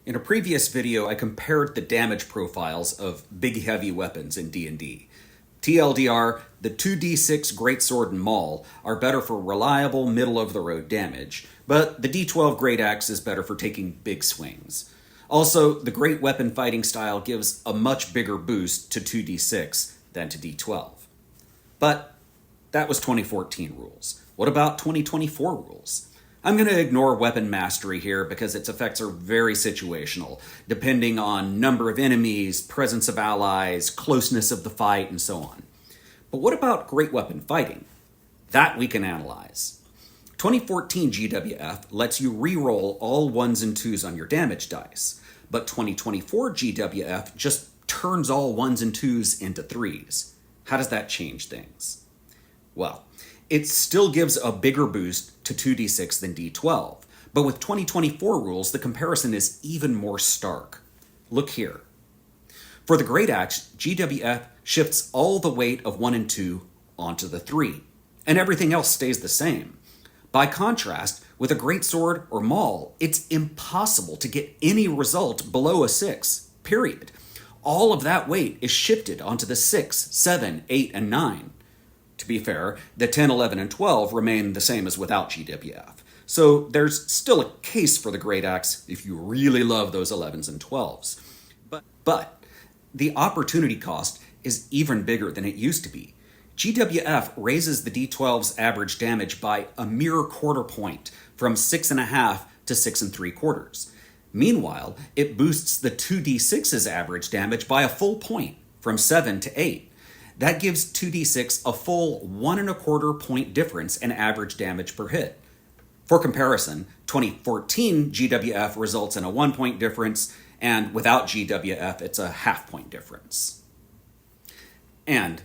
In a previous video, I compared the damage profiles of big heavy weapons in D&D. TLDR, the 2d6 Greatsword and Maul are better for reliable, middle-of-the-road damage, but the D12 Great Axe is better for taking big swings. Also, the Great Weapon fighting style gives a much bigger boost to 2d6 than to D12. But that was 2014 rules. What about 2024 rules? I'm going to ignore weapon mastery here because its effects are very situational, depending on number of enemies, presence of allies, closeness of the fight, and so on. But what about great weapon fighting? That we can analyze. 2014 GWF lets you re-roll all 1s and 2s on your damage dice, but 2024 GWF just turns all 1s and 2s into 3s. How does that change things? Well, it still gives a bigger boost to 2d6 than d12, but with 2024 rules, the comparison is even more stark. Look here. For the Great Axe, GWF shifts all the weight of 1 and 2 onto the 3, and everything else stays the same. By contrast, with a Greatsword or Maul, it's impossible to get any result below a 6, period. All of that weight is shifted onto the 6, 7, 8, and 9. To be fair, the 10, 11, and 12 remain the same as without GWF. So there's still a case for the Great Axe if you really love those 11s and 12s. But the opportunity cost is even bigger than it used to be. GWF raises the D12's average damage by a mere quarter point, from 6.5 to 6 3/4. Meanwhile, it boosts the 2d6's average damage by a full point, from 7 to 8. That gives 2d6 a full 1.25 point difference in average damage per hit. For comparison, 2014 GWF results in a 1 point difference, and without GWF, it's a half point difference. And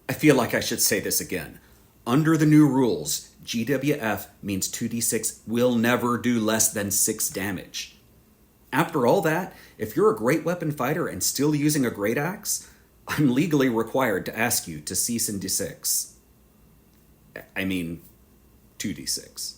I feel like I should say this again. Under the new rules, GWF means 2d6 will never do less than 6 damage. After all that, if you're a great weapon fighter and still using a Great Axe, I'm legally required to ask you to cease and desist. I mean, 2d6.